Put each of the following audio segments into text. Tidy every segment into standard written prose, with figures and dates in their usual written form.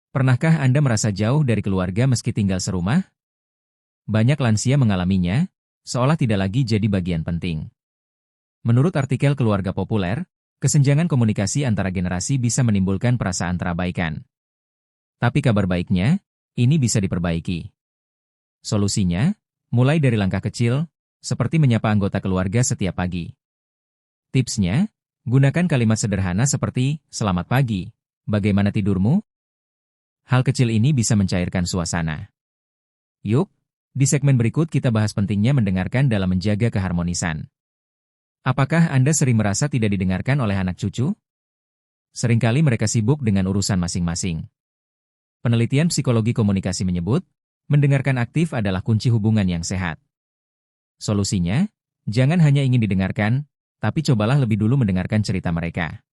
Pernahkah Anda merasa jauh dari keluarga meski tinggal serumah? Banyak lansia mengalaminya, seolah tidak lagi jadi bagian penting. Menurut artikel Keluarga Populer, kesenjangan komunikasi antara generasi bisa menimbulkan perasaan terabaikan. Tapi kabar baiknya, ini bisa diperbaiki. Solusinya, mulai dari langkah kecil, seperti menyapa anggota keluarga setiap pagi. Tipsnya, gunakan kalimat sederhana seperti, "Selamat pagi, bagaimana tidurmu?" Hal kecil ini bisa mencairkan suasana. Yuk, di segmen berikut kita bahas pentingnya mendengarkan dalam menjaga keharmonisan. Apakah Anda sering merasa tidak didengarkan oleh anak cucu? Seringkali mereka sibuk dengan urusan masing-masing. Penelitian psikologi komunikasi menyebut, mendengarkan aktif adalah kunci hubungan yang sehat. Solusinya, jangan hanya ingin didengarkan, tapi cobalah lebih dulu mendengarkan cerita mereka.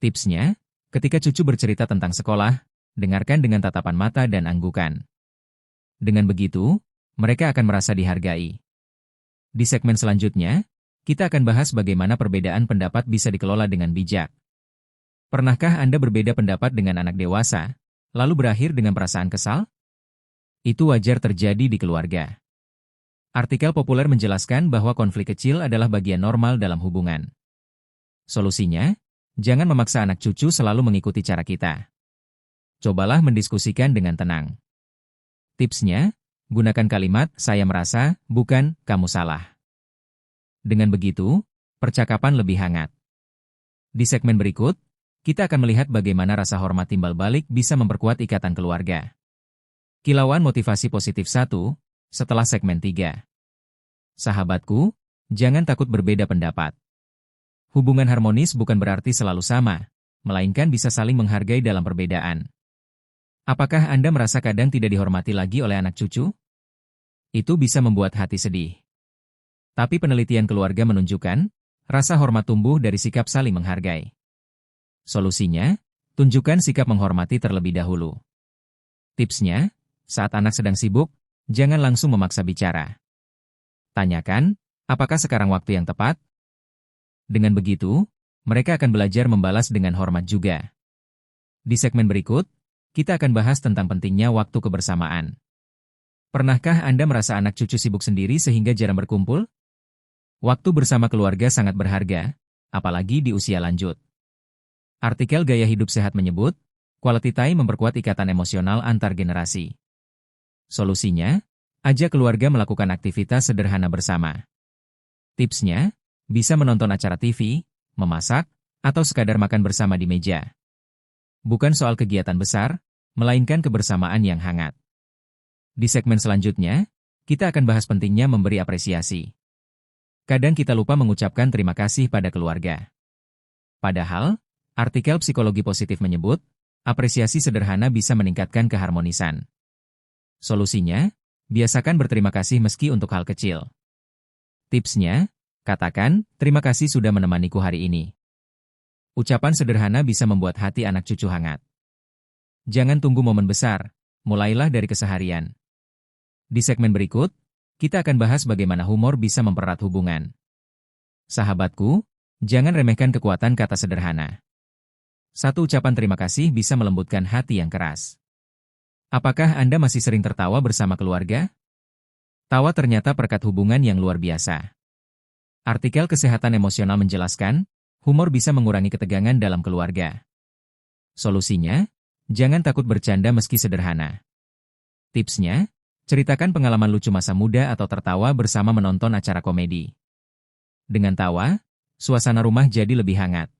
Tipsnya, ketika cucu bercerita tentang sekolah, dengarkan dengan tatapan mata dan anggukan. Dengan begitu, mereka akan merasa dihargai. Di segmen selanjutnya, kita akan bahas bagaimana perbedaan pendapat bisa dikelola dengan bijak. Pernahkah Anda berbeda pendapat dengan anak dewasa, lalu berakhir dengan perasaan kesal? Itu wajar terjadi di keluarga. Artikel populer menjelaskan bahwa konflik kecil adalah bagian normal dalam hubungan. Solusinya, jangan memaksa anak cucu selalu mengikuti cara kita. Cobalah mendiskusikan dengan tenang. Tipsnya, gunakan kalimat, "Saya merasa," bukan, "Kamu salah." Dengan begitu, percakapan lebih hangat. Di segmen berikut, kita akan melihat bagaimana rasa hormat timbal balik bisa memperkuat ikatan keluarga. Kilauan motivasi positif 1, setelah segmen 3. Sahabatku, jangan takut berbeda pendapat. Hubungan harmonis bukan berarti selalu sama, melainkan bisa saling menghargai dalam perbedaan. Apakah Anda merasa kadang tidak dihormati lagi oleh anak cucu? Itu bisa membuat hati sedih. Tapi penelitian keluarga menunjukkan, rasa hormat tumbuh dari sikap saling menghargai. Solusinya, tunjukkan sikap menghormati terlebih dahulu. Tipsnya, saat anak sedang sibuk, jangan langsung memaksa bicara. Tanyakan, apakah sekarang waktu yang tepat? Dengan begitu, mereka akan belajar membalas dengan hormat juga. Di segmen berikut, kita akan bahas tentang pentingnya waktu kebersamaan. Pernahkah Anda merasa anak cucu sibuk sendiri sehingga jarang berkumpul? Waktu bersama keluarga sangat berharga, apalagi di usia lanjut. Artikel Gaya Hidup Sehat menyebut, quality time memperkuat ikatan emosional antar generasi. Solusinya, ajak keluarga melakukan aktivitas sederhana bersama. Tipsnya, bisa menonton acara TV, memasak, atau sekadar makan bersama di meja. Bukan soal kegiatan besar, melainkan kebersamaan yang hangat. Di segmen selanjutnya, kita akan bahas pentingnya memberi apresiasi. Kadang kita lupa mengucapkan terima kasih pada keluarga. Padahal, artikel psikologi positif menyebut, apresiasi sederhana bisa meningkatkan keharmonisan. Solusinya, biasakan berterima kasih meski untuk hal kecil. Tipsnya, katakan, "Terima kasih sudah menemaniku hari ini." Ucapan sederhana bisa membuat hati anak cucu hangat. Jangan tunggu momen besar, mulailah dari keseharian. Di segmen berikut, kita akan bahas bagaimana humor bisa mempererat hubungan. Sahabatku, jangan remehkan kekuatan kata sederhana. Satu ucapan terima kasih bisa melembutkan hati yang keras. Apakah Anda masih sering tertawa bersama keluarga? Tawa ternyata perekat hubungan yang luar biasa. Artikel Kesehatan Emosional menjelaskan, humor bisa mengurangi ketegangan dalam keluarga. Solusinya, jangan takut bercanda meski sederhana. Tipsnya, ceritakan pengalaman lucu masa muda atau tertawa bersama menonton acara komedi. Dengan tawa, suasana rumah jadi lebih hangat.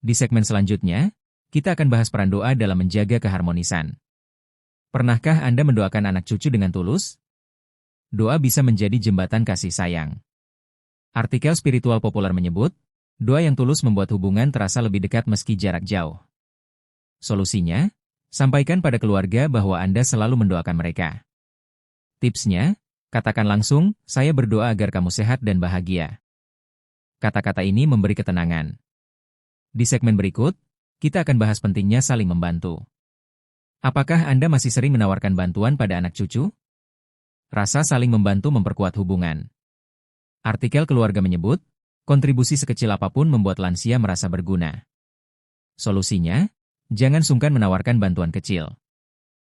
Di segmen selanjutnya, kita akan bahas peran doa dalam menjaga keharmonisan. Pernahkah Anda mendoakan anak cucu dengan tulus? Doa bisa menjadi jembatan kasih sayang. Artikel spiritual populer menyebut, doa yang tulus membuat hubungan terasa lebih dekat meski jarak jauh. Solusinya, sampaikan pada keluarga bahwa Anda selalu mendoakan mereka. Tipsnya, katakan langsung, "Saya berdoa agar kamu sehat dan bahagia." Kata-kata ini memberi ketenangan. Di segmen berikut, kita akan bahas pentingnya saling membantu. Apakah Anda masih sering menawarkan bantuan pada anak cucu? Rasa saling membantu memperkuat hubungan. Artikel keluarga menyebut, kontribusi sekecil apapun membuat lansia merasa berguna. Solusinya, jangan sungkan menawarkan bantuan kecil.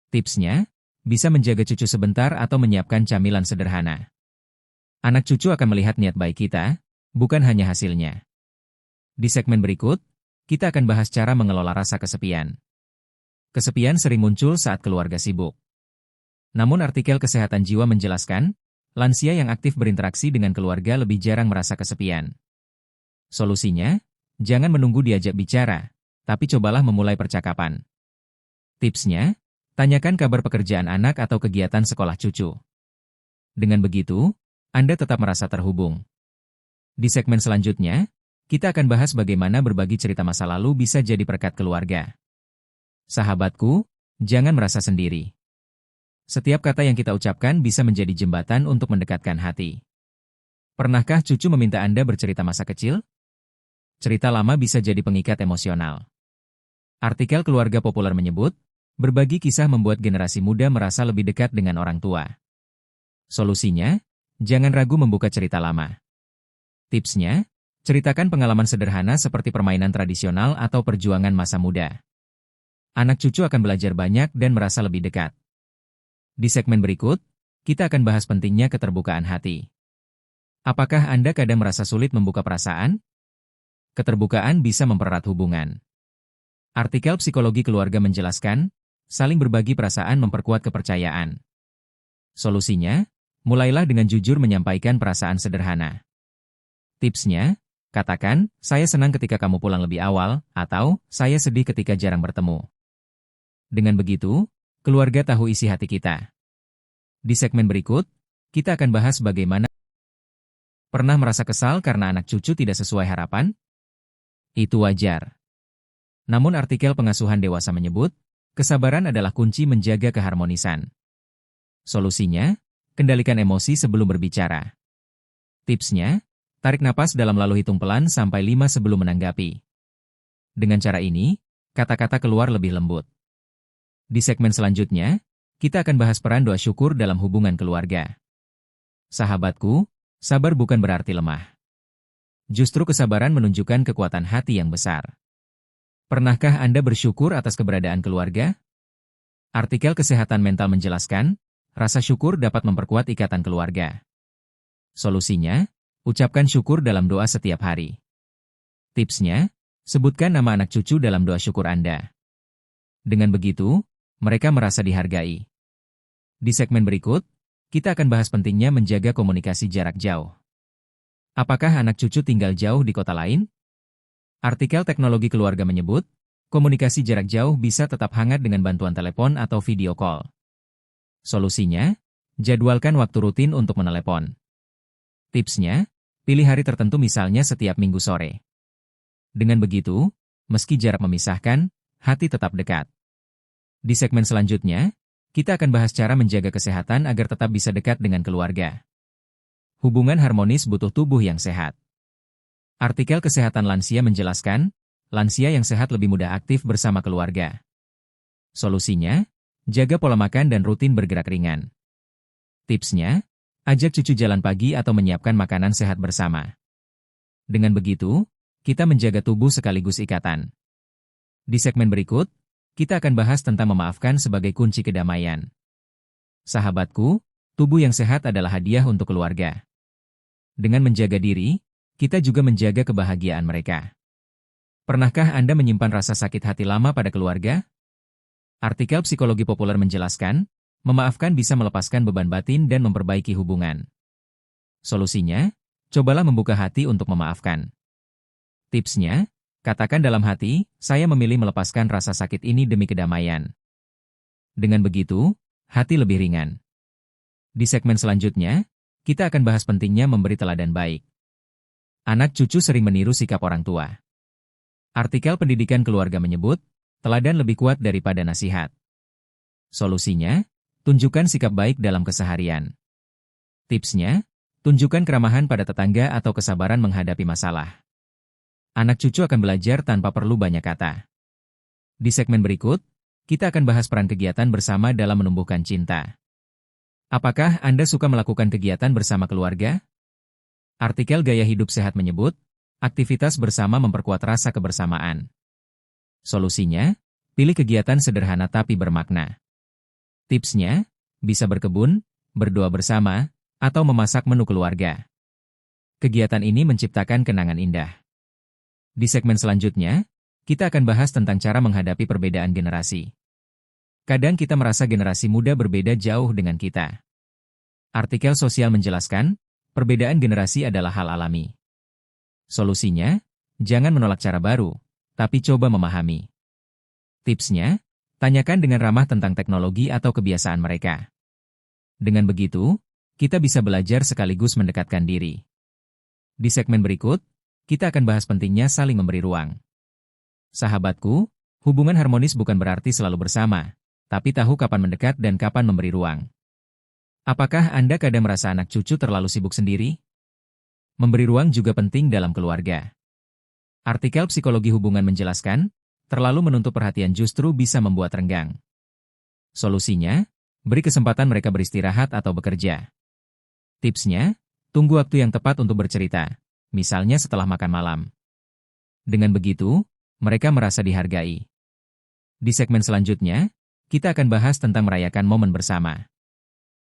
Tipsnya, bisa menjaga cucu sebentar atau menyiapkan camilan sederhana. Anak cucu akan melihat niat baik kita, bukan hanya hasilnya. Di segmen berikut, kita akan bahas cara mengelola rasa kesepian. Kesepian sering muncul saat keluarga sibuk. Namun artikel kesehatan jiwa menjelaskan, lansia yang aktif berinteraksi dengan keluarga lebih jarang merasa kesepian. Solusinya, jangan menunggu diajak bicara, tapi cobalah memulai percakapan. Tipsnya, tanyakan kabar pekerjaan anak atau kegiatan sekolah cucu. Dengan begitu, Anda tetap merasa terhubung. Di segmen selanjutnya, kita akan bahas bagaimana berbagi cerita masa lalu bisa jadi perekat keluarga. Sahabatku, jangan merasa sendiri. Setiap kata yang kita ucapkan bisa menjadi jembatan untuk mendekatkan hati. Pernahkah cucu meminta Anda bercerita masa kecil? Cerita lama bisa jadi pengikat emosional. Artikel keluarga populer menyebut, berbagi kisah membuat generasi muda merasa lebih dekat dengan orang tua. Solusinya, jangan ragu membuka cerita lama. Tipsnya, ceritakan pengalaman sederhana seperti permainan tradisional atau perjuangan masa muda. Anak cucu akan belajar banyak dan merasa lebih dekat. Di segmen berikut, kita akan bahas pentingnya keterbukaan hati. Apakah Anda kadang merasa sulit membuka perasaan? Keterbukaan bisa mempererat hubungan. Artikel psikologi keluarga menjelaskan, saling berbagi perasaan memperkuat kepercayaan. Solusinya, mulailah dengan jujur menyampaikan perasaan sederhana. Tipsnya, katakan, saya senang ketika kamu pulang lebih awal, atau saya sedih ketika jarang bertemu. Dengan begitu, keluarga tahu isi hati kita. Di segmen berikut, kita akan bahas bagaimana pernah merasa kesal karena anak cucu tidak sesuai harapan? Itu wajar. Namun artikel pengasuhan dewasa menyebut, kesabaran adalah kunci menjaga keharmonisan. Solusinya, kendalikan emosi sebelum berbicara. Tipsnya, tarik napas dalam lalu hitung pelan sampai 5 sebelum menanggapi. Dengan cara ini, kata-kata keluar lebih lembut. Di segmen selanjutnya, kita akan bahas peran doa syukur dalam hubungan keluarga. Sahabatku, sabar bukan berarti lemah. Justru kesabaran menunjukkan kekuatan hati yang besar. Pernahkah Anda bersyukur atas keberadaan keluarga? Artikel kesehatan mental menjelaskan, rasa syukur dapat memperkuat ikatan keluarga. Solusinya, ucapkan syukur dalam doa setiap hari. Tipsnya, sebutkan nama anak cucu dalam doa syukur Anda. Dengan begitu, mereka merasa dihargai. Di segmen berikut, kita akan bahas pentingnya menjaga komunikasi jarak jauh. Apakah anak cucu tinggal jauh di kota lain? Artikel teknologi keluarga menyebut, komunikasi jarak jauh bisa tetap hangat dengan bantuan telepon atau video call. Solusinya, jadwalkan waktu rutin untuk menelepon. Tipsnya, pilih hari tertentu misalnya setiap minggu sore. Dengan begitu, meski jarak memisahkan, hati tetap dekat. Di segmen selanjutnya, kita akan bahas cara menjaga kesehatan agar tetap bisa dekat dengan keluarga. Hubungan harmonis butuh tubuh yang sehat. Artikel kesehatan lansia menjelaskan, lansia yang sehat lebih mudah aktif bersama keluarga. Solusinya, jaga pola makan dan rutin bergerak ringan. Tipsnya, ajak cucu jalan pagi atau menyiapkan makanan sehat bersama. Dengan begitu, kita menjaga tubuh sekaligus ikatan. Di segmen berikut, kita akan bahas tentang memaafkan sebagai kunci kedamaian. Sahabatku, tubuh yang sehat adalah hadiah untuk keluarga. Dengan menjaga diri, kita juga menjaga kebahagiaan mereka. Pernahkah Anda menyimpan rasa sakit hati lama pada keluarga? Artikel psikologi populer menjelaskan, memaafkan bisa melepaskan beban batin dan memperbaiki hubungan. Solusinya, cobalah membuka hati untuk memaafkan. Tipsnya, katakan dalam hati, saya memilih melepaskan rasa sakit ini demi kedamaian. Dengan begitu, hati lebih ringan. Di segmen selanjutnya, kita akan bahas pentingnya memberi teladan baik. Anak cucu sering meniru sikap orang tua. Artikel pendidikan keluarga menyebut, teladan lebih kuat daripada nasihat. Solusinya, tunjukkan sikap baik dalam keseharian. Tipsnya, tunjukkan keramahan pada tetangga atau kesabaran menghadapi masalah. Anak cucu akan belajar tanpa perlu banyak kata. Di segmen berikut, kita akan bahas peran kegiatan bersama dalam menumbuhkan cinta. Apakah Anda suka melakukan kegiatan bersama keluarga? Artikel Gaya Hidup Sehat menyebut, aktivitas bersama memperkuat rasa kebersamaan. Solusinya, Pilih kegiatan sederhana tapi bermakna. Tipsnya, bisa berkebun, berdoa bersama, atau memasak menu keluarga. Kegiatan ini menciptakan kenangan indah. Di segmen selanjutnya, kita akan bahas tentang cara menghadapi perbedaan generasi. Kadang kita merasa generasi muda berbeda jauh dengan kita. Artikel sosial menjelaskan, perbedaan generasi adalah hal alami. Solusinya, jangan menolak cara baru, tapi coba memahami. Tipsnya, tanyakan dengan ramah tentang teknologi atau kebiasaan mereka. Dengan begitu, kita bisa belajar sekaligus mendekatkan diri. Di segmen berikut, kita akan bahas pentingnya saling memberi ruang. Sahabatku, hubungan harmonis bukan berarti selalu bersama, tapi tahu kapan mendekat dan kapan memberi ruang. Apakah Anda kadang merasa anak cucu terlalu sibuk sendiri? Memberi ruang juga penting dalam keluarga. Artikel psikologi hubungan menjelaskan, terlalu menuntut perhatian justru bisa membuat renggang. Solusinya, beri kesempatan mereka beristirahat atau bekerja. Tipsnya, tunggu waktu yang tepat untuk bercerita, misalnya setelah makan malam. Dengan begitu, mereka merasa dihargai. Di segmen selanjutnya, kita akan bahas tentang merayakan momen bersama.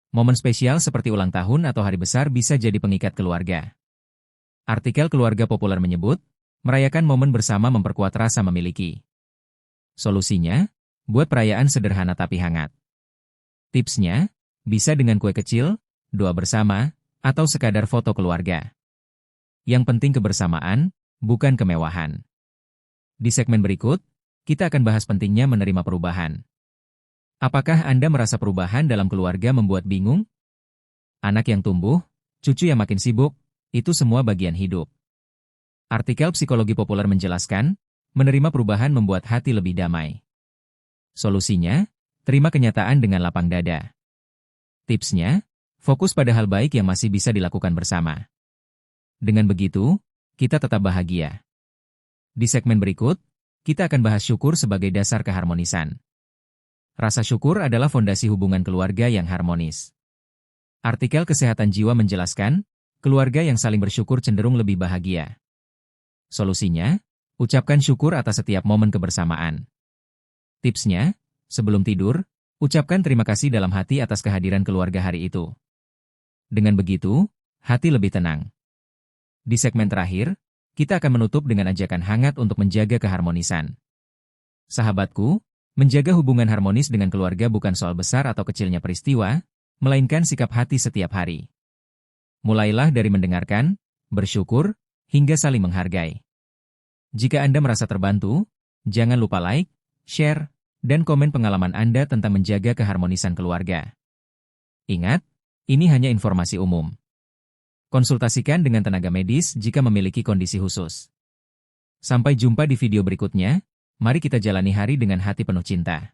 Momen spesial seperti ulang tahun atau hari besar bisa jadi pengikat keluarga. Artikel keluarga populer menyebut, merayakan momen bersama memperkuat rasa memiliki. Solusinya, buat perayaan sederhana tapi hangat. Tipsnya, bisa dengan kue kecil, doa bersama, atau sekadar foto keluarga. Yang penting kebersamaan, bukan kemewahan. Di segmen berikut, kita akan bahas pentingnya menerima perubahan. Apakah Anda merasa perubahan dalam keluarga membuat bingung? Anak yang tumbuh, cucu yang makin sibuk, itu semua bagian hidup. Artikel psikologi populer menjelaskan, menerima perubahan membuat hati lebih damai. Solusinya, terima kenyataan dengan lapang dada. Tipsnya, fokus pada hal baik yang masih bisa dilakukan bersama. Dengan begitu, kita tetap bahagia. Di segmen berikut, kita akan bahas syukur sebagai dasar keharmonisan. Rasa syukur adalah fondasi hubungan keluarga yang harmonis. Artikel kesehatan jiwa menjelaskan, keluarga yang saling bersyukur cenderung lebih bahagia. Solusinya, ucapkan syukur atas setiap momen kebersamaan. Tipsnya, sebelum tidur, ucapkan terima kasih dalam hati atas kehadiran keluarga hari itu. Dengan begitu, hati lebih tenang. Di segmen terakhir, kita akan menutup dengan ajakan hangat untuk menjaga keharmonisan. Sahabatku, menjaga hubungan harmonis dengan keluarga bukan soal besar atau kecilnya peristiwa, melainkan sikap hati setiap hari. Mulailah dari mendengarkan, bersyukur, hingga saling menghargai. Jika Anda merasa terbantu, jangan lupa like, share, dan komen pengalaman Anda tentang menjaga keharmonisan keluarga. Ingat, ini hanya informasi umum. Konsultasikan dengan tenaga medis jika memiliki kondisi khusus. Sampai jumpa di video berikutnya, mari kita jalani hari dengan hati penuh cinta.